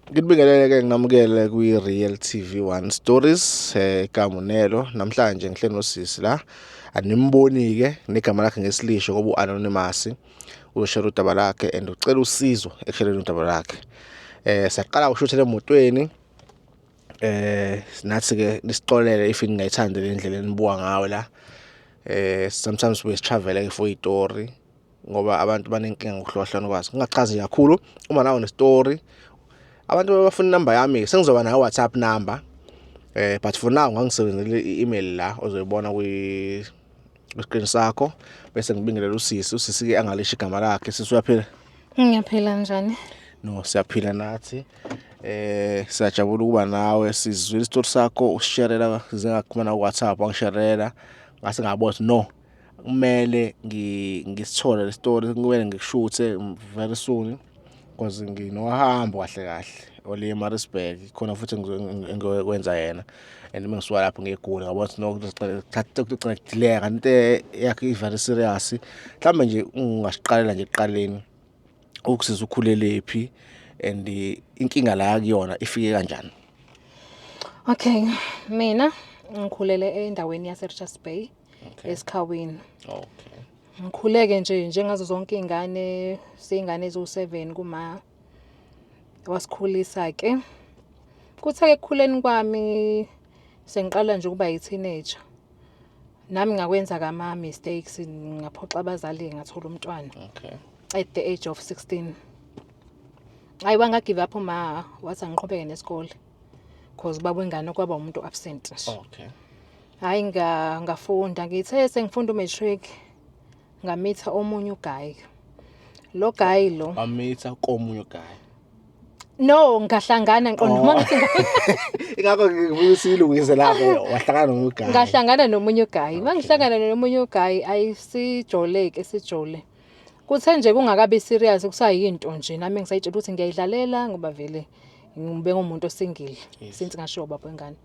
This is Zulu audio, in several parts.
Ngibingelele-ke nginamukele kwi-Real TV1 Stories Kamunelo. Namhlanje ngihleli nosisi la. Animboni-ke negama lakhe ngesilisho ngoba u-anonymous ushare udaba lakhe and ucela usizo ekusheleni udaba lakhe. Siyaqala ukushuthela emotweni. Nathi-ke nisixolele if ningayithandi le ndlela enibuka ngayo la. Sometimes we travel for itori ngoba abantu banenkinga ngokuhlohlana kwazi. Ngingachazi kakhulu uma nawe ne-story. Abantu bafuna inamba yami sengizoba nayo WhatsApp number but for now ngangisebenzele i-email la ozoyibona screen sakho bese ngibingelela usisi ke angalisho igama lakhe. Sisi uyaphila? Ngiyaphila njani? No, siyaphila nathi. Siyajabula ukuba nawe sizwe isitori sakho usisharela zingakhuluma na WhatsApp wangisharela ngase ngabona no kumele ngisithole le story kumele ngikushuthe very soon because nginohambo kahle kahle ole eMaritzburg khona futhi ngizokwenza yena and mengisuka lapho ngegoli ngabona ukuthi nokugcina delay kanti yakhe very serious. Mhlambe nje ungasiqalela nje eqaleni ukusiza ukhulelephi and inkinga la kuyona ifike kanjani? Okay, mina ngikhulele endaweni yaseRichards Bay eSikhawini. Okay. Ngikhuleke nje njengazo zonke izingane, singane ezo7 kuma wasikhulisa ke. Kuthe ekukhuleni kwami sengiqala nje ukuba yi-teenager. Nami ngakwenza kama mistakes ngaphoxa abazali ngathola umntwana. Okay. At the age of 16. Ayiwanga give up uma wathi angiqhubeke nesikole because baba wengane kwaba umuntu absent nje. Okay. Hayi ngafunda ngithe sengifunda umatric ngamitha omunye uguy. Lo guy lo Amitha komunye uguy. No, ngahlangana ngiqonda uma ngithi ingakho ngikusilungise lapho wahlangana nomunye uguy. ngahlangana nomunye uguy. Mangihlangana nomunye uguy ayisijoleke sijole. Kuthe nje kungakabi serious kusayinto nje nami ngisayitshela ukuthi ngiyayidlalela ngoba vele ngibeka umuntu osingile since ngashiwo baba wengane.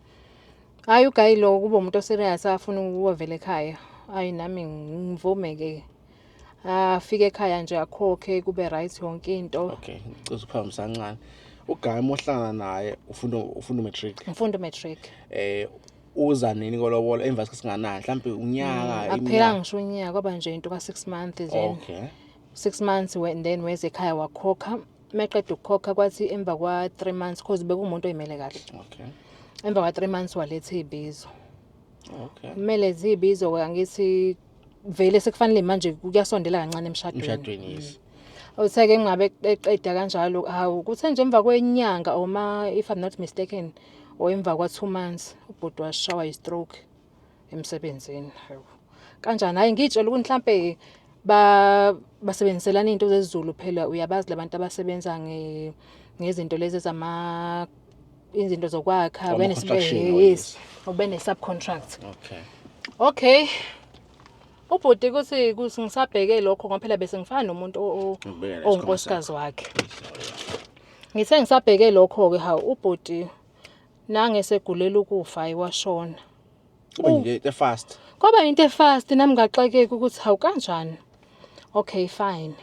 Hayi uguy lo kuba umuntu oserious afuna ukuvela ekhaya. Hayi nami ngivumeke. Afike ekhaya nje akhokhe kube right yonke into. Okay, ngicela uphambisa kancane. Uguy mohlangana naye ufunda matric. Ngifunda matric. Uza nini kolobolo emva singanani mhlambe unyaka Akuphela ngisho unyaka kwaba nje into ka6 months nje. Okay. 6 months when then weze ekhaya wakhokha. Meqeda ukukhokha kwathi emva kwa 3 months cause bekumuntu oyimele kahle. Okay. Emva kwa 3 months waletha izibizo. Okay. Kumele izibizo angithi vele sekufanele manje kuyasondela kancane Emshadweni yes. Utheke ngingabe eqeda kanjalo hawu kuthe nje emva kwenyanga oma if I'm not mistaken or emva kwa 2 months ubhuti washawa i-stroke emsebenzini. Kanjani hayi ngitshela ukuthi mhlambe basebenziselana into zezulu phela uyabazi labantu abasebenza ngezinto lezi izinto zokwakha Yes. ubene subcontract. Okay. Ubhuti ukuthi ngisabheke lokho ngoba phela bese ngifana nomuntu onkosikazi wakhe. Ngithe ngisabheke lokho ke hawu ubhuti nangesegulela ukufa ayiwashona. Kube into fast. Kwaba into fast nami ngaxakeka ukuthi hawu kanjani. Okay fine.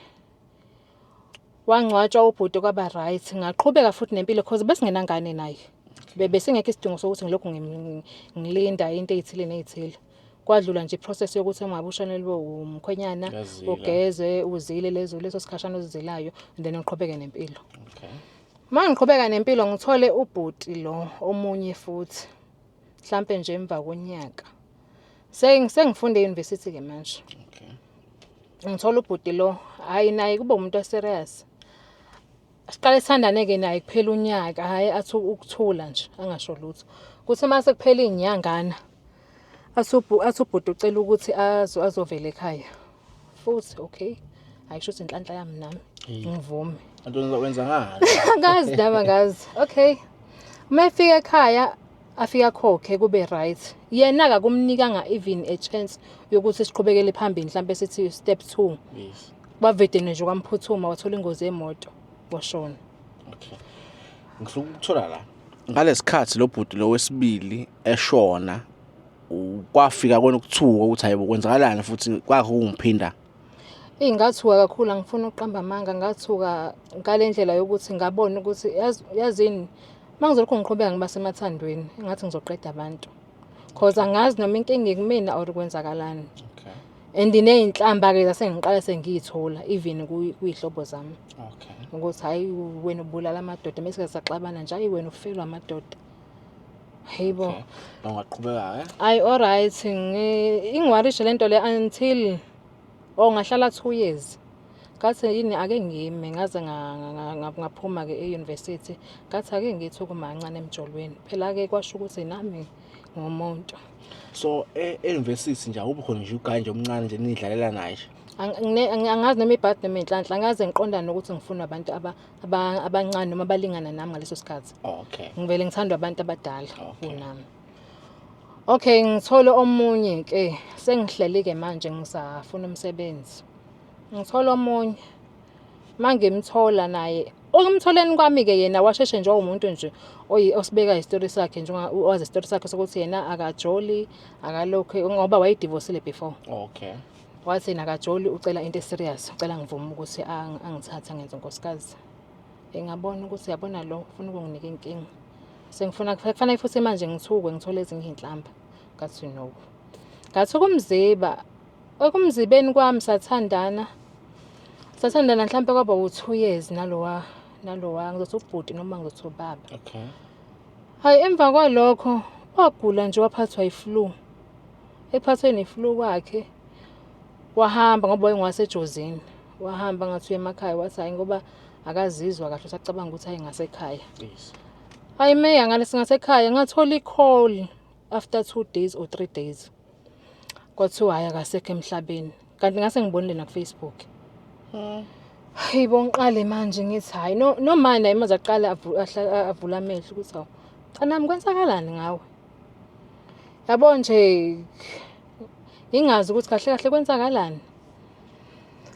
Wangcwatshwa ubhuti kwaba right ngaqhubeka futhi nempilo because besingenangane naye. Bese ngeke isidingo sokuthi ngilokhu ngilinda into ezithile nezithile. Kwadlula nje iprocess yokuthi engabushanelwe umkhwenyana ugeze uzile leso sikhashana ozizilayo and then ngiqhubeke nempilo. Okay. Mangiqhubeka nempilo ngithole ubhuti lo omunye futhi mhlambe nje emva konyaka. Sengifunde euniversity ke manje. Okay. Ngithola ubhuti lo hayi naye kuba umuntu oserious. Siqale sithandane ke naye kuphela unyaka hayi athi ukuthula nje angasho lutho. Kuthi mase kuphela inyangana asubhuti ucela ukuthi azovela ekhaya. Futhi okay. Ayisho ukuthi inhlanhla yami nami ngivume. Antoni uzokwenza ngani? Ngazi daba ngazi. Okay. Mayefika ekhaya afika khokhe kube right. Yena akakumnikanga even a chance yokuthi siqhubekele phambili mhlambe sithi step 2. Yes. Bavede nje kwamphuthuma wathola ingozi yemoto washona. Okay. Ngifuna ukuthola la. Ngalesikhathi lo bhuti lo wesibili eshona kwafika kona ukuthuka ukuthi hayibo kwenzakalani futhi kwakho kungiphinda. Ngathuka kakhulu angifuni ukuqamba amanga ngathuka ngalendlela yokuthi ngabona ukuthi yazini mangizolokhu ngiqhubeka ngiba semathandweni engathi ngizoqeda abantu. Cause angazi noma inkinga kumina or kwenzakalani. Okay. And ney'nhlamba-ke zasengiqala sengiyithola even kuyihlobo zami. Okay. Ukuthi hayi wena ubulala amadoda mase saxabana nje hayi wena ufelwa amadoda. Hayibo. Ungaqhubeka Ayi alright ingiwarishe lento le until ngahlala 2 years. Ngathi yini ake ngime ngaze ngaphuma ke e-university. Ngathi ake ngithuke kancane emjolweni. Phela ke kwasho ukuthi nami ngumuntu. So e-university nje awubi khona nje ugayi nje omncane nje nidlalela naye. Angazi noma ibhadi noma inhlanhla angaze ngiqondana ukuthi ngifuna abantu abancane noma abalingana nami ngaleso sikhathi. Okay. Ngivele ngithanda abantu abadala kunami. Okay, ngithole omunye ke sengihleli ke manje ngisafuna umsebenzi. Ngithola omunye mangimthola naye ukumtholeni kwami ke yena washeshe nje umuntu nje osibeka istory sakhe nje wazi istory sakhe sokuthi yena akajoli akalokho ngoba wayidivorcele before. Okay. Wathi nakajoli ucela into serious ucela ngivume ukuthi angithathe ngenze unkosikazi. Ngabona ukuthi yabona lo ufuna ukunginika inkinga. Sengifuna kufanele futhi manje ngithukwe ngithole ezinye izinhlamba. Ngathi no. Ngathuka umziba. Okumzibeni kwami sathandana mhlambe kwaba u2 years nalowa ngizothi ubhuti noma ngizothi ubaba. Okay. Hayi emva kwalokho wagula nje waphathwa iflu. Ephathwe neflu kwakhe wahamba ngoba wayengwasejozini. Wahamba ngathi emakhaya wathi hayi ngoba akazizwa kahle usacabanga ukuthi hayi ngasekhaya. Yes. Hayi meya ngale singasekhaya ngathola i-call after 2 days or 3 days. Kwathiwa hayi akasekho emhlabeni. Kanti ngase ngibonile na ku-Facebook. Hayibo ngiqale manje ngithi hayi no manje imaze aqala avula amehlo ukuthi hawu nami kwenzakalani ngawe. Yabo nje ingazi ukuthi kahle kahle kwenzakalani.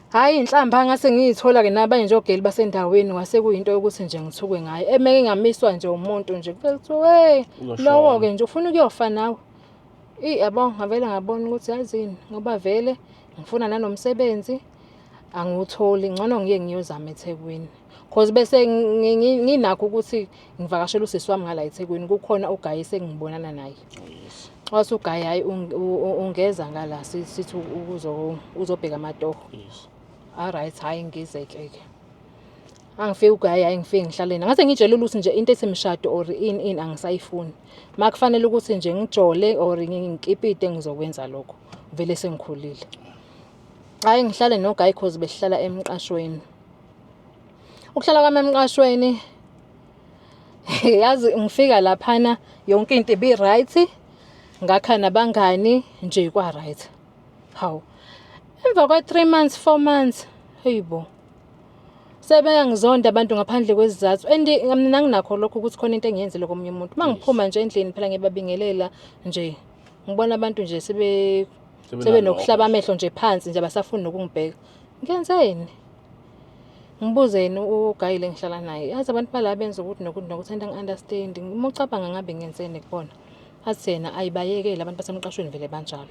Hayi inhlamba ngase ngiyithola ke nabanye nje ogeli basendaweni wase kuyinto yokuthi nje ngithukwe ngayo. Emeke ngamiswa nje umuntu nje kuthi hey lowo ke nje ufuna ukuyofa nawe. Yabo ngavela ngabona ukuthi yazini ngoba vele ngifuna nanomsebenzi angiwutholi ngcono ngiye ngiyozama eThekwini. Cause bese nginakho ukuthi ngivakashela usisi wami ngala eThekwini kukhona ugayi sengibonana naye. Yes. Wathi ugayi hayi ungeza ngala sithi uzobheka amatoho. Yes. Alright hayi ngizeke ke. Angifike ugayi hayi ngifike ngihlalena. Ngase ngitshela ukuthi nje into esemshado or in angisayifuni. Makufanele ukuthi nje ngijole or ngikipite ngizokwenza lokho. Vele sengikhulile. Hayi ngihlale nogayi cause behlala emqashweni. Ukuhlala kwami emqashweni yazi ngifika laphana yonke into ibi right. Ngakha nabangani nje kwa right. Hawu. Emva kwa 3 months 4 months hayibo. Sebeyangizonda abantu ngaphandle kwesizathu and mina nginakho lokho ukuthi khona into engiyenzile komunye umuntu. Mangiphuma nje endlini phela ngiyababingelela nje. Ngibona abantu nje sebenokuhlaba amehlo nje phansi nje abasafuni ukungibheka. Ngiyenzeni? Ngibuzeni ugayile ngihlala naye. Yazi abantu bala benza ukuthi nokuthi angi-understand. Ngicabanga ngabe ngiyenzeni kubona. Athi yena ayibayekele abantu basemqashweni vele banjalo.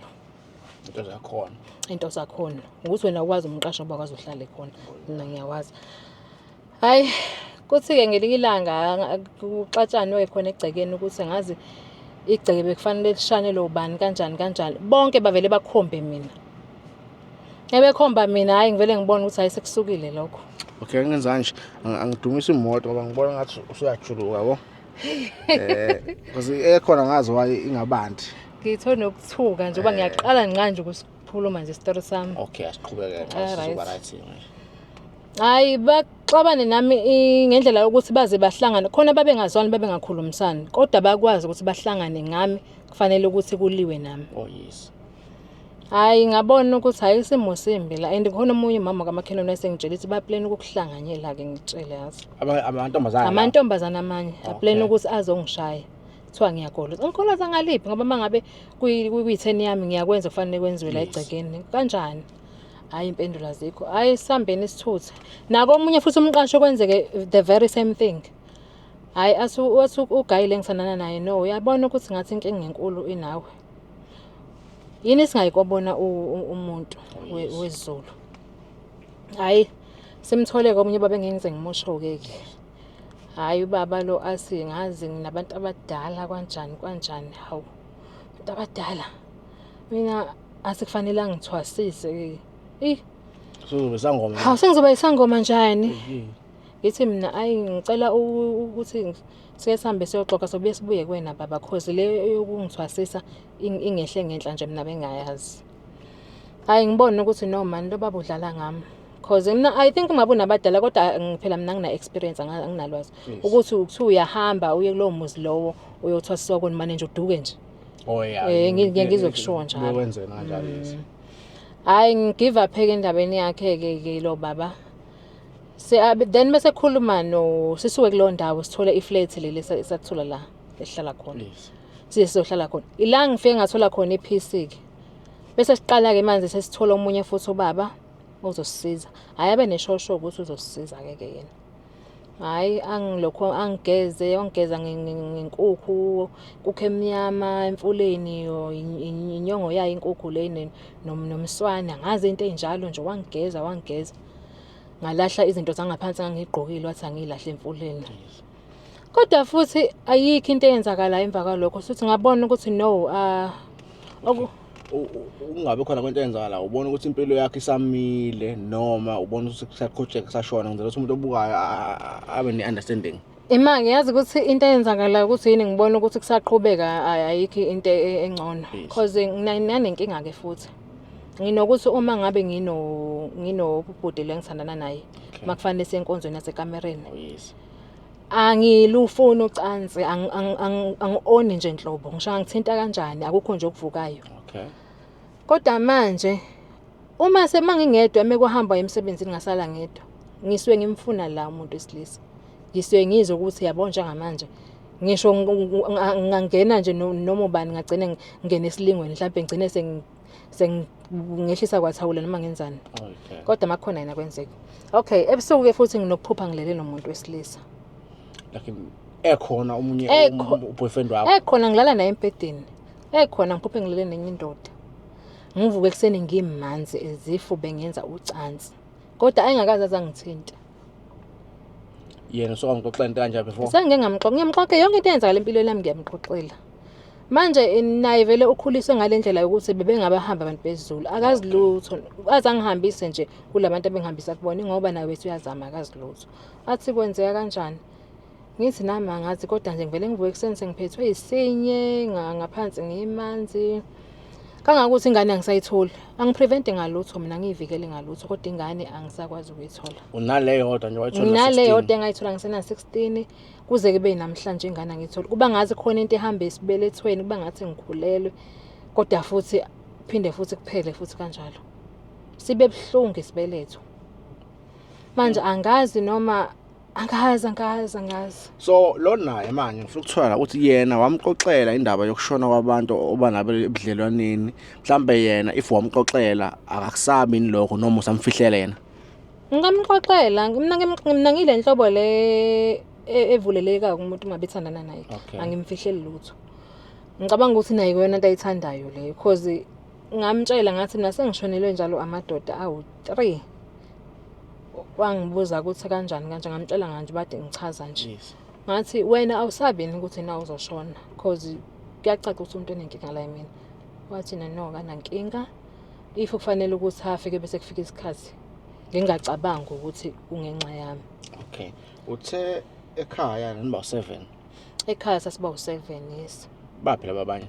Into zakhona. Ukuthi wena ukwazi umqasho bakwazi uhlale khona. Mina ngiyawazi. Hayi kuthi ke ngelinye ilanga kuxatshanwe khona egcekeni ukuthi ngazi igceke bekufanele lishane lo bani kanjani. Bonke bavele bakhombe mina. Ebekhomba mina hayi ngivele ngibona ukuthi hayi sekusukile lokho. Okay ngenza nje angidumisa imoto ngoba ngibona ngathi usuyajuluka yabo. Because ekhona ngazi waye ingabandi. Ngithona ukuthuka nje ngoba ngiyaqala nganje ukusikhuluma nje isitori sami. Okay asiqhubeke ngasizoba right manje. Hayi baxabane nami ngendlela yokuthi baze bahlangana khona babengazwani babengakhulumisani kodwa bakwazi ukuthi bahlangane ngami kufanele ukuthi kuliwe nami. Oh yes. Hayi ngabona ukuthi hayi isimo simbi la and khona omunye umama kaMakhelwane wayesengitshela ukuthi baplan ukukuhlanganyela ke ngitshele yazi. Amantombazana amanye aplan ukuthi azongishaya. Kuthiwa ngiyagoloza. Ngikoloza ngaliphi ngoba mangabe kuyi-10 yami ngiyakwenza kufanele kwenziwe la egcekeni. Kanjani? Hayi impendulo azikho. Hayi sihambeni isithuthe. Nako omunye futhi umqasho kwenzeke the very same thing. Hayi wathi ugayile ngisanana naye no uyabona ukuthi ngathi inkinga enkulu inawe. Yini singayikobona umuntu wezulu. Hayi simthole komunye baba engengize ngimusho-ke ke. Hayi ubaba lo athi ngazi nginabantu abadala kanjani hawu. Abantu abadala. Mina asikufanele ngithwasise. So besangoma. Hawu sengizoba isangoma njani? Yithi mina ngicela ukuthi sike sihambe siyoxoxa sobuye sibuye kuwena baba cause le yokungithwasisa ingehle ngenhla nje mina bengayazi. Hayi ngibona ukuthi no man lo baba udlala ngami. Cause mina I think ngabe unabadala kodwa phela mina ngina experience anginalwazi. Ukuthi ukuthiwa uyahamba uye kulowo muzi lowo uyothwasiswa kona manje nje uduke nje. Oh yeah. Ngizokusho njalo. Bekwenze kanjalo yithi. Hayi ngigive up endabeni yakhe ke lo baba. Then bese khuluma no sisuke kulo ndawo sithole iflat leli sathola la ehlala khona. Sizohlala khona. Ila ngifike ngathola khona iPC ke. Bese siqala ke manje sesithola umunye futhi ubaba uzosisiza. Hayi abe neshosho ukuthi uzosisiza ke yena. Hayi angilokho ongeza ngenkukhu, inkukhu emnyama emfuleni inyongo yayo inkukhu le nomswane angazi into enjalo nje wangigeza. Ngalahla izinto zangaphansi ngangigqokile wathi angilahle emfuleni. Kodwa futhi ayikho into eyenzakala emva kwalokho futhi ngabona ukuthi no ungabe khona kwento eyenzakala ubona ukuthi impilo yakhe isamile noma ubona ukuthi kusaqhubeka kusashona ngizela ukuthi umuntu obukayo abe ne-understanding. Ima ngiyazi ukuthi into eyenzakala ukuthi yini ngibona ukuthi kusaqhubeka ayikho into engcono because nginanenkinga ke futhi. Nginokuthi uma ngabe nginobhuti lengithandana naye makufanele senkonzweni yasekamereni. Yes. Angilufuni ucansi angi-oni nje inhlobo ngisho ngithinta kanjani akukho nje okuvukayo. Okay. Kodwa manje uma semangingedwa mekuhamba emsebenzini ngasala ngedwa ngisuke ngimfuna la umuntu wesilisa. Ngisuke ngizwe ukuthi yabo njengamanje ngisho ngangena nje noma ubani ngagcina ngene esilingweni mhlawumbe ngigcine sengehlisa kwathawula noma ngenzani. Okay. Kodwa makukhona yena kwenzeka. Okay, ebusuku ke futhi nginokuphupha ngilele nomuntu wesilisa. Lakini ekhona omunye boyfriend wakho. Ekhona ngilala naye empedeni. Ekhona ngiphuphe ngilele nenye indoda. Ngivuke ekseni ngimanzi ezifu bengenza ucansi. Kodwa ayengakaze azangithinta. Yena so ngixoxela into kanje before. Ngiyamxoxa yonke into eyenzakala empilweni yami ngiyamxoxela. Manje naye vele ukhuliswe ngalendlela yokuthi bebengabahamba abantu bezulu akazi lutho azangihambise nje kulabantu abengihambisa kubona ngoba nawe wethu uyazama akazi lutho athi kwenzeka kanjani ngithi nami angazi kodwa nje ngivele ngivuke ekseni sengiphethwe isinye ngaphansi ngimanzi kangakuthi ingane angisayithola angiprevente ngalutho mina ngiyivikele ngalutho kodwa ingane angisakwazi ukuyithola unaleyo yodwa nje wayithola 16 naleyo yodwa engayithola ngisena 16 kuze kube namhlanje ingane ngithola kuba ngazi khona into ehamba esibelethweni kuba ngathi ngikhulelwe kodwa futhi phinde futhi kuphele futhi kanjalo sibe buhlungu isibeletho manje angazi noma angazi so lo naye manje ngifuna ukuthola ukuthi yena wamxoxela indaba yokushona kwabantu obanabe ebudlelwaneni mhlambe yena if wamxoxela akakusabi lokho noma usamfihlela yena ngamxoxela mina ngile nhlobo le evuleleka umuntu uma bethandana naye angimfihleli lutho ngicabanga ukuthi naye kuyona into ayithandayo le because ngamtshela ngathi mina sengishonelwe njalo amadoda awu3 wangibuza ukuthi kanjani kanje ngamtshela kanje bade ngichaza nje ngathi wena awusabini ukuthi na uzoshona because kuyacaca ukuthi umuntu onenkinga la yimina wathi no kanankinga if kufanele ukuthi afike bese kufika isikhathi ngingacabanga ukuthi kungenxa yami. Okay, uthe ekhaya naniba 7? Ekhaya sasiba u7 yes. Baphela babanye?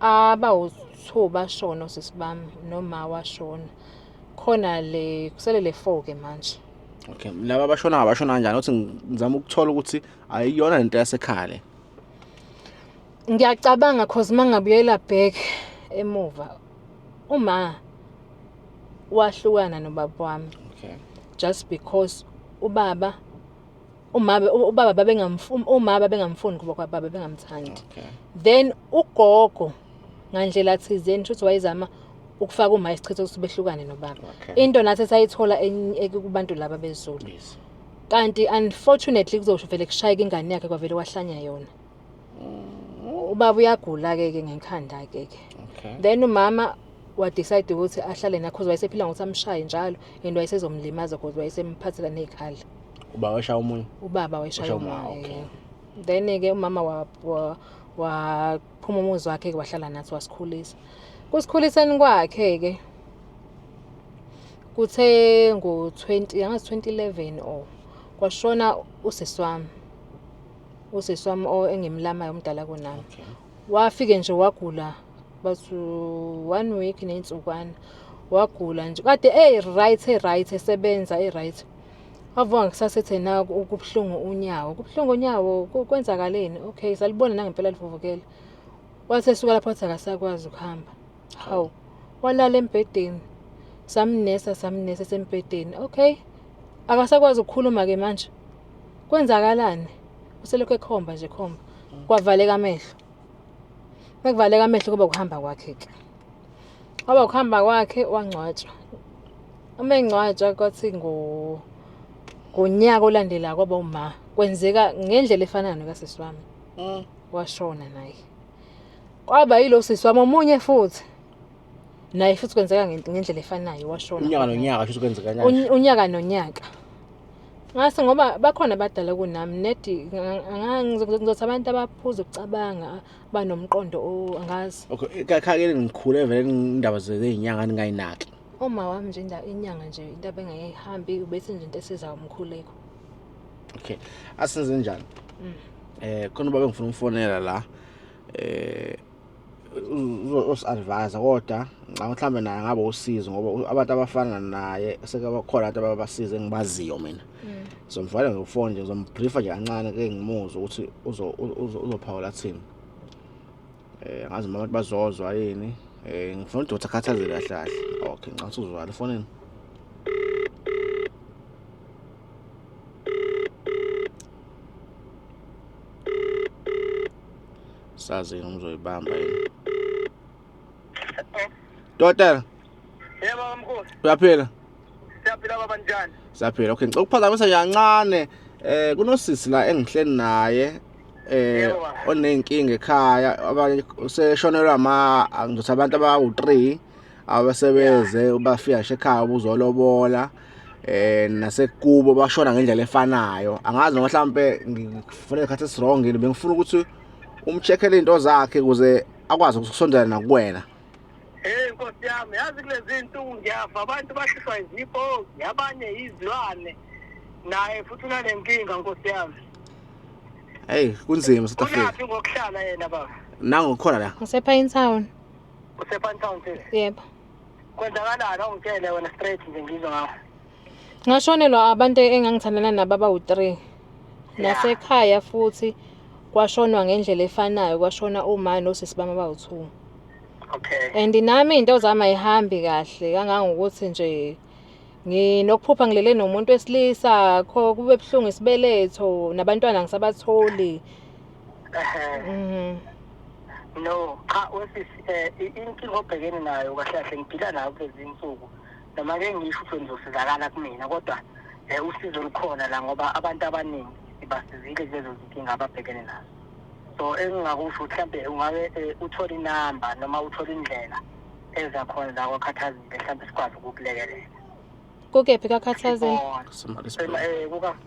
Abawu2 bashona osisibami noma washona. Khona kusele le 4 ke manje. Okay, laba abashona kanjani uthi ngizama ukuthola ukuthi ayiyona lento yasekhaya le. Ngiyacabanga cause mangabuyela back emuva uma wahlukana nobaba wami. Okay. Just because ubaba bengamfuni kuba kwababa bengamthandi. Okay. Then ugogo ngandlela thizeni futhi wayezama ukufaka uma isichitho ukuthi behlukane nobaba. Into nathi sayithola kubantu laba bezulu. Yes. Kanti unfortunately kuzosho vele kushayeka ingane yakhe kwavele wahlanya yona. Ubaba uyagula ke ngekhanda ke. Okay. Then umama Wadecide ukuthi ahlale naye cause wayesephila ngokuthi amshaye njalo and wayesezomlimaza cause wayesemphathela nezikhala. Uba washaya omunye. Ubaba wayeshaya Washaya umoya. okay. Then ke umama waphuma umuzi wakhe ke wahlala nathi wasikhulisa. Kusikhuliseni kwakhe ke kuthe ngo-20 yangathi 2011 kwashona usisi wami. Usisi wami engimlamayo omdala kunami. Okay. Wafike nje wagula bathu 1 week nensukwana. Wagula nje kade right esebenza right. Wavuka ngisasethe na ukubhlungu unyawo. Kubhlungu unyawo kwenzakaleni? Okay, salibona nangempela livuvukele. Wathi esuka lapho athi akasakwazi ukuhamba. Hawu. Walala embedeni. Samnesa sembedeni. Okay. Akasakwazi ukukhuluma ke manje. Kwenzakalani? Uselokho ekhomba nje khomba. Kwavaleka amehlo. Mekuvaleka amehlo kuba ukuhamba kwakhe ke. Ngoba ukuhamba kwakhe wangcwatshwa. Uma engcwatshwa kwathi ngonyaka olandela kwaba uma kwenzeka ngendlela efanayo nekasisi wami. Washona naye. Kwaba yilo sisi wami omunye futhi. Naye futhi kwenzeka ngendlela efanayo washona. Unyaka nonyaka kusho kwenzeka kanjani? Unyaka nonyaka. Ngase ngoba bakhona abadala kunami nedi ngizothi abantu abaphuza ukucabanga banomqondo angazi. Okay, kakhake ngikhule vele indaba zezinyanga ngayinaki. Uma wami nje inyanga nje into abengayihambi ubese nje into esiza umkhuleko. Okay. Asenze njani? Khona baba ngifuna umfonela la. Usadvise kodwa mhlawumbe naye ngabe usizo ngoba abantu abafana naye sekabakhona abantu ababasiza engibaziyo mina. So mfana ngifone nje uzombriefa nje kancane ke ngimuzwe ukuthi uzophawula thini. Ngazi mama bazozwa yini. Ngifuna uDr. Khathazile kahle kahle. Okay, ngicela uzwala efonini. Sazi ngomzoyibamba yini. Doctor. Yebo mkhulu. Uyaphila? Siyaphila baba njani? Siyaphila. Okay, ngicela ukuphazamisa nje kancane. Kunosisi la engihleli naye onenkinga ekhaya abanye seshonelwa ngizothi abantu abawu3 abasebeze bafika nje ekhaya ubuzolobola nasekubo bashona ngendlela efanayo. Angazi noma mhlambe ngifuna ikhathi wrong ngini bengifuna ukuthi umcheckele into zakhe ukuze akwazi ukusondela nakuwena. Nkosi yami yazi kulezi insuku ngiyafa abantu bahlishwa izipho yabanye izilwane naye futhi unanenkinga nkosi yami. Hey, kunzima South Africa. Uyapi ngokuhlala yena baba? Nangu ngikhona la. Ngisepine town. Usepine town nje? Yebo. Kwenzakalani ungitshele wena straight nje ngizwe ngawo. Ngashonelwa abantu engangithandana nabo abawu3. Nasekhaya futhi kwashonwa ngendlela efanayo kwashona uma nosisi bami abawu2. Okay. And nami into zami ayihambi kahle kangangokuthi nje nginokuphupha ngilele nomuntu wesilisa kube ebhlungu isibeletho nabantwana ngisabatholi. No, cha wesisi inkinga obhekene nayo kahle kahle ngiphila nayo kulezi insuku. Noma ke ngisho ukuthi ngizosizakala kumina kodwa usizo lukhona la ngoba abantu abaningi sibasizile lezo zinkinga ababhekene nazo. So engingakusho mhlambe ungabe uthola inamba noma uthola indlela ezakhona la kwaKhathazile mhlambe sikwazi ukukulekelela. Kukephi kaKhathazile?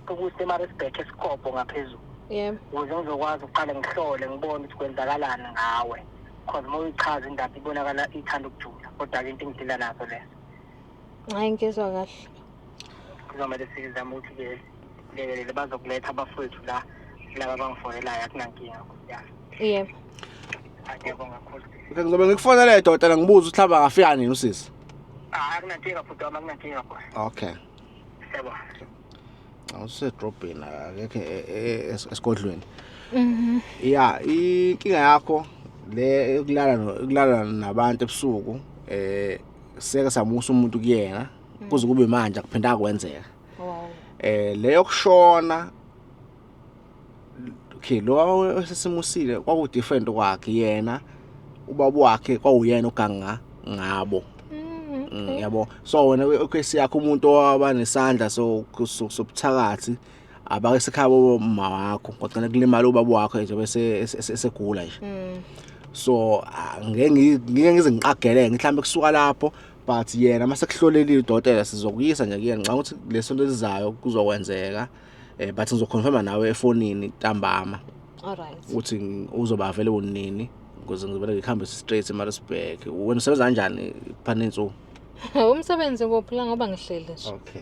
Kusemarisburg esikopho ngaphezulu. Yebo. Ukuze ngizokwazi ukuqala ngihlole ngibone ukuthi kwenzakalani ngawe. Because uma uyichaza indaba ibonakala ithanda ukujula kodwa into engidila nazo lezo. Hayi ngizwa kahle. Kuzomela sizame ukuthi ke lekelele bazokuletha abafowethu la laba bangifonelayo akunankinga nkosi. Yebo. Ngiyabonga kakhulu. Okay, ngizobe ngikufonela Doctor ngibuza ukuthi hlaba ngafika nini usisi. Akunankinga futhi akunankinga khona. Okay. Yebo. Awusedrobheni akekho esigodlweni. Yeah, inkinga yakho le ukulala nabantu ebusuku seke samusa umuntu kuyena kuze kube manje akuphinda kwenzeka. Wow. Leyo kushona okay lo sesimusile kwaku different kwakhe yena ubaba wakhe kwawuyena oganga ngabo. Yabo so wena okwesi yakho umuntu owabanesandla sobuthakathi abake sekhaya bomama wakho kwagcina kulimala ubaba wakho nje bese esegula nje. So ngeke ngize ngiqagele mhlawumbe kusuka lapho but yena mase kuhlolelile udokotela sizokuyisa nje kuyena nxa ukuthi lesonto elizayo kuzokwenzeka but ngizoconfirma nawe efonini ntambama Alright. ukuthi uzoba available nini ukuze ngizobele ngikhambe straight eMaritzburg. Wena usebenza kanjani phana insuku? Umsebenzi kuphela ngoba ngihlele nje. Okay.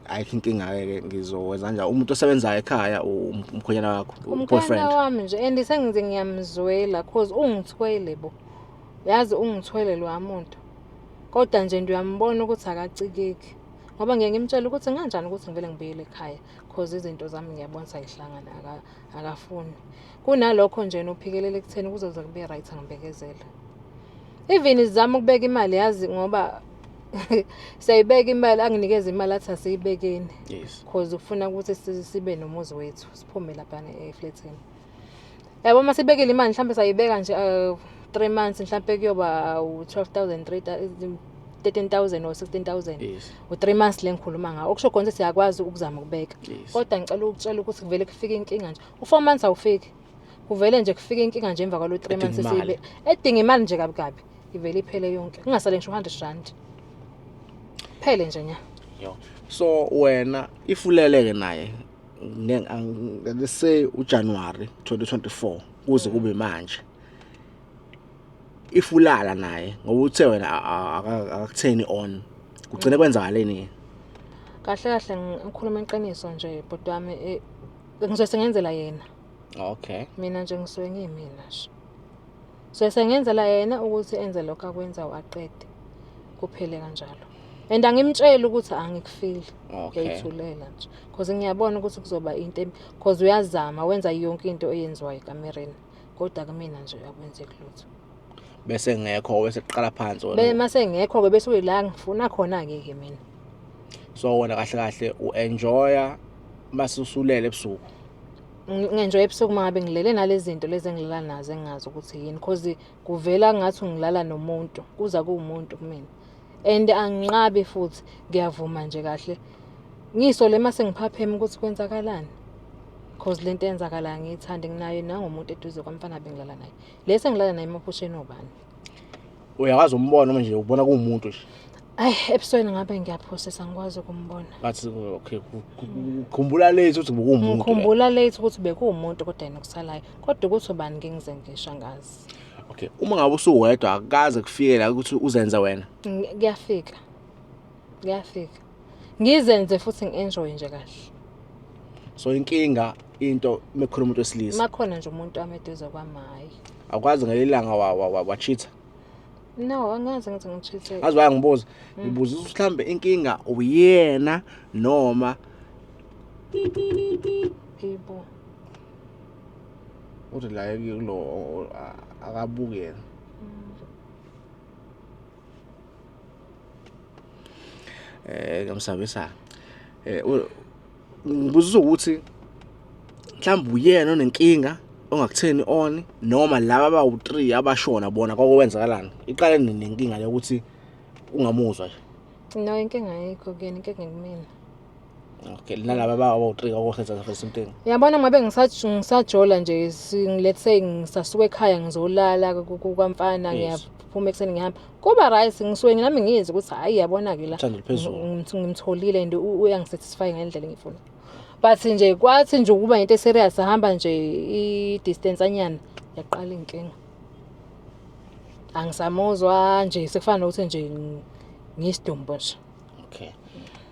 Ayikho inkinga ke ngizowenza njalo umuntu osebenzayo ekhaya umkhonyana wakho boyfriend. Umkhonyana wami nje and sengize ngiyamzwela cause ungithwele bo. Yazi ungithwele lo muntu. Kodwa nje ndiyambona ukuthi akacikeki. Ngoba ngeke ngimtshela ukuthi kanjani ukuthi ngivele ngibuyele ekhaya cause izinto zami ngiyabona sayihlangana akafuni. Kunalokho nje nophikelele ekutheni kuzoze kube right angibekezela. Even izama ukubeka imali yazi ngoba sayibeka imali anginikeza imali athi asiyibekeni. Yes. Cause ufuna ukuthi sibe nomuzi wethu siphume lapha eflatini. Yabo masibekile imali mhlambe sayibeka nje 3 months mhlambe kuyoba 12,000 13,000 or 16,000. Yes. U3 months lengikhuluma ngawo. Okusho konke siyakwazi ukuzama ukubeka. Yes. Kodwa ngicela ukutshela ukuthi kuvele kufike inkinga nje. U4 months awufiki. Kuvele nje kufike inkinga nje emva kwalo 3 months sibe. Edinga imali nje kabi. Ivele iphele yonke. Kungasale ngisho 100 rand. Phele nje nya. Yo. So wena ifuleleke naye let's say uJanuary 2024 kuze kube manje. Ifulala naye ngoba uthe wena akakutheni on. Kugcine kwenzakaleni? Kahle ngikhuluma iqiniso nje bhuti wami ngizosengenzela yena. Okay. Mina nje ngisuke ngiyimina nje. So sengenzela yena ukuthi enze lokho akwenza uaqede. Kuphele kanjalo. And angimtshela ukuthi angikufili. Okay. Ngiyithulela nje. Because ngiyabona ukuthi kuzoba into because uyazama wenza yonke into eyenziwayo ekamereni. Kodwa kumina nje akwenzeki lutho. Bese ngekho bese kuqala phansi wena. Mase ngekho ke bese uyila ngifuna khona ke mina. So wena kahle uenjoya mase usulele ebusuku. Ngenjoy ebusuku mangabe ngilele nalezi zinto lezi engilala nazo engazi ukuthi yini because kuvela ngathi ngilala nomuntu kuza kuumuntu kumina. And anginqabi futhi ngiyavuma nje kahle. Ngisole mase ngiphaphema ukuthi kwenzakalani. Because lento yenzakala ngiyithanda nginayo nangomuntu eduze kwamfana bengilala naye. Lese ngilala naye emaphusheni obani. Uyakwazi umbona manje ubona kuumuntu nje. Ay ebusweni ngabe ngiyaprocessa ngikwazi ukumbona. Bathi okay khumbula lezi ukuthi bekuumuntu. Ngikhumbula late ukuthi bekuumuntu kodwa yena kusalayo. Kodwa ukuthi ubani ngingize ngisho ngazi. Okay uma ngabe usuwedwa akaze kufike la ukuthi uzenze wena. Kuyafika. Ngizenze futhi ngienjoy nje kahle. So inkinga into mekhona umuntu wesilisa. Makhona nje umuntu ameduze kwami hayi. Akwazi ngelilanga wachitha. No, angazi ngithi ngichithe. Azwaya ngibuza. Ngibuza ukuthi mhlambe inkinga uyena noma Yebo. uthi la kulo akabuke yena. Ngamsabisa. Ngibuza ukuthi mhlambe uyena onenkinga ongakutheni on noma laba abawu3 abashona bona kwakwenzakalani. Iqale nenkinga le ukuthi ungamuzwa nje. No inkinga ayikho kuyena inkinga ngimina. Okay nalaba abawu3 akukhetha for something. Yabona ngabe ngisajola nje let's say ngisasuka ekhaya ngizolala kwamfana ngiyaphuma ekseni ngihamba. Kuba right ngisuke nami ngiyizi ukuthi hayi yabona ke la ngimtholile and uyangisatisfy ngendlela engifuna. But nje kwathi nje ukuba into serious ahamba nje i-distance anyana yaqala inkinga. Angisamuzwa nje sekufana nokuthi nje ngisidumbu nje. Okay.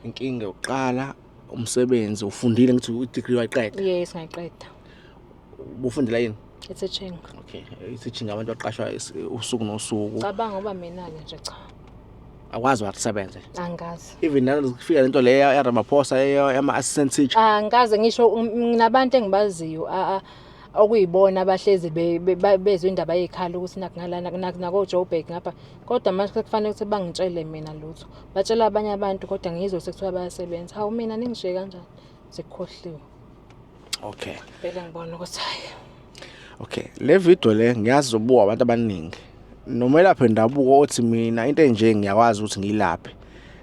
Inkinga uqala umsebenzi ufundile ngithi i-degree wayiqeda. Yes ngayiqeda. Ubufundela yini? It's a change. Okay. I-teaching abantu aqashwa usuku nosuku. Cabanga ngoba mina ke nje cha. Akwazi ukusebenza. Angazi. Even nalo kufika lento le ya Ramaphosa yama assistant teacher. Angazi ngisho nginabantu engibaziyo okuyibona abahlezi bezwe indaba yekhala ukuthi nako Joburg ngapha kodwa manje kufanele ukuthi bangitshele mina lutho batshela abanye abantu kodwa ngizwe sekuthiwa bayasebenza hawu mina ningishiye kanjani sekukhohliwe. Okay. Phela ngibona ukuthi hayi. Okay le video le ngiyazi zobuka abantu abaningi nomelaphi wendabuko othi mina into enje ngiyakwazi ukuthi ngilaphe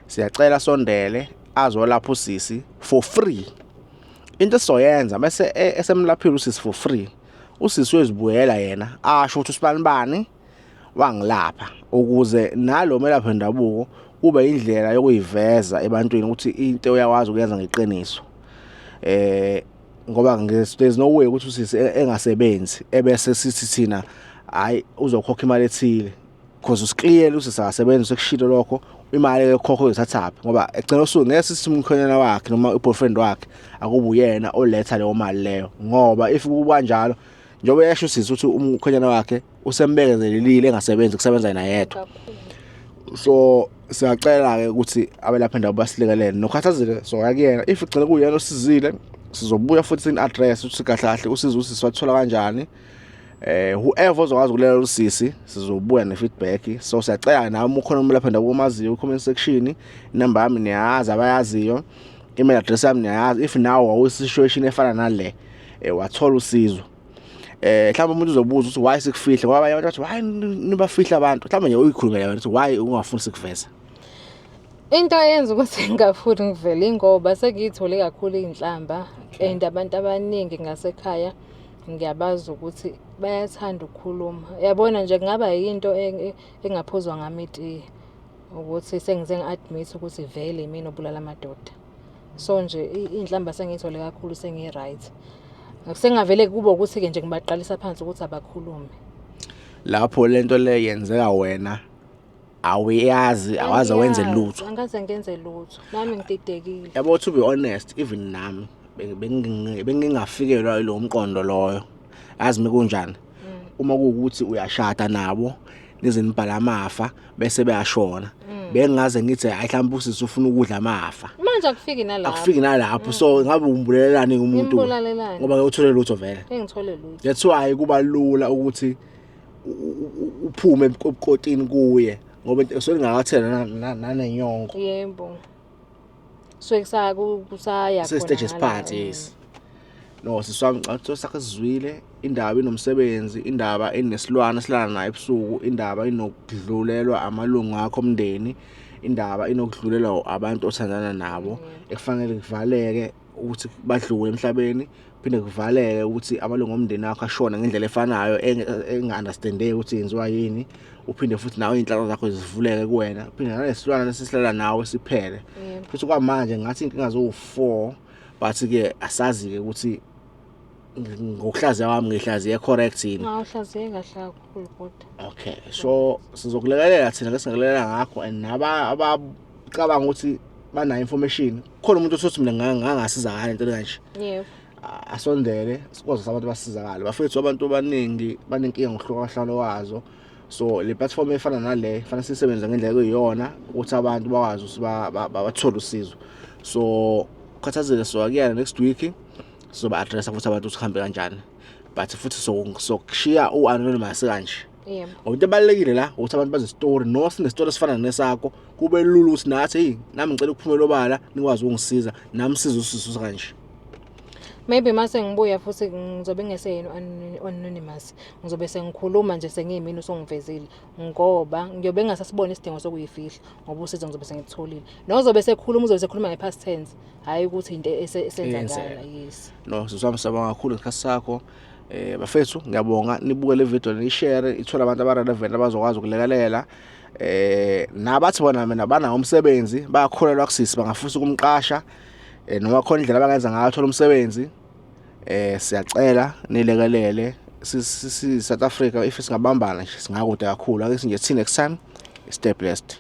siyacela sondele azolapha usisi for free. Into soyenza bese esemlaphile usisi for free usisi uyozibuyela yena asho ukuthi usibanibani wangilapha ukuze nalo melaphi wendabuko kube indlela yokuyiveza ebantwini ukuthi into uyakwazi ukuyenza ngeqiniso. Ngoba there's no way ukuthi usisi engasebenzi ebese sithi thina hayi uzokhokha imali ethile because usikliele usisi akasebenzi usekushilo lokho imali ekhokho uyithathaphi ngoba egcina usuku ngeke sithi umkhonyana wakhe noma uboyfriend wakhe akuba uyena oletha leyo mali leyo ngoba if kuba kanjalo njengoba yasho usisi ukuthi umkhonyana wakhe usembekezelelile engasebenzi kusebenza yena yedwa. So siyacela ke ukuthi abelaphi bendabuko basilekelele nokhathazeke so akuyena if igcina kuyena osizile sizobuya futhi in address ukuthi kahle kahle usizo usisi wathola kanjani. Whoever ozokwazi ukulela usisi sizobuya ne feedback. So siyacela nami ukhona umelaphi bendabuko omaziyo comment section, inamba yami niyazi abayaziyo, email address yami niyazi. If now awusituation efana nale wathola usizo mhlawumbe umuntu uzobuza ukuthi why sikufihla ngoba abanye abantu bathi why nibafihla abantu mhlawumbe nje uyikhulumela wena ukuthi why ungafuni sikuveza. Into eyenza ukuthi ngingafuni ngivele ingoba sengiyithole kakhulu inhlamba and abantu abaningi ngasekhaya ngiyabazi ukuthi bayathanda ukukhuluma. Yabona nje kungaba yinto engaphuzwa ngami itiye ukuthi sengize ngi-admit ukuthi vele mina obulala amadoda. So nje inhlamba sengiyithole kakhulu sengi-right. Sengavele kube ukuthi ke nje ngibaqalisa phansi ukuthi abakhulume. Lapho lento le yenzeka wena awuyazi awaze wenze lutho. Angaze ngenze lutho. Nami ngididekile. Yabo to be honest even nami bengingafikelwa lo mqondo loyo. Yazi mikunjani? Uma kuukuthi uyashada nabo nizinibhala amafa bese beyashona. Bengaze ngithi hayi mhlawumbe usisi ufuna ukudla amafa. Manje akufiki nalapho. Akufiki nalapho so ngabe umbulelelani umuntu ngoba uthole lutho vele. Engithole lutho. That's why kuba lula ukuthi uphume ebukotini kuye ngoba solingakathela nanenyongo. Yebo. So kusaya khona. Stage parties. No siswami ngicatho sakhe sizwile indaba inomsebenzi, indaba enesilwana silana naye ebusuku, indaba inokudlulelwa amalungu akho omndeni, indaba inokudlulelwa abantu othandana nabo ekufanele kuvaleke ukuthi badlule emhlabeni, phinde kuvaleke ukuthi amalungu omndeni akho ashona ngendlela efanayo enga-understandeki ukuthi yenziwa yini, uphinde futhi nawe inhlalo zakho zivuleke kuwena, phinde nalesilwana lesihlala nawe siphele. Futhi kwamanje ngathi inkinga zo4 but ke asazi ke ukuthi ngokuhlaziya kwami ngihlaziye correct yini. Uhlaziye kahle kakhulu kodwa. Okay, so sizokulekelela thina lesingalekelela ngakho and naba abacabanga ukuthi bana information khona umuntu othi mina ngangasizakala into kanje. Yebo. Asondele sikwazi abantu basizakala bafethu abantu abaningi banenkinga ngohlukahlalo wazo. So le platform efana nale fanele sisebenze ngendlela kuyiyona ukuthi abantu bakwazi ukuthi bathole usizo. So khathazeke so akuyena next week soba address ukuthi abantu usihambe kanjani but futhi sokushiya uanonymous kanje. Yebo. Into ebalekile la ukuthi abantu baze story no sine story esifana nesakho kube lulu ukuthi nathi hey nami ngicela ukuphumela obala nikwazi ukungisiza nami sizo usisusa kanje. Maybe mase ngibuya futhi ngizobe ngeseyini anonymous ngizobe sengikhuluma nje sengiyimini usongivezile ngoba ngiyobe ngasasibona isidingo sokuyifihla ngoba usizo ngizobe sengitholile nozobe sekhuluma uzobe sekhuluma nge-past tense hayi ukuthi into esenzakala. Yes no sizwami sabanga kakhulu ngesikhathi sakho. Bafethu ngiyabonga nibuke le video ni share ithola abantu abarelevant abazokwazi ukulekelela. Nabathi bona mina banawo umsebenzi bayakholelwa kusisi bangafisa ukumqasha noma khona indlela abangenza ngayo thola umsebenzi. Siyacela nilekelele si South Africa if singabambana nje singakude kakhulu ake sinje till next time. Stay blessed.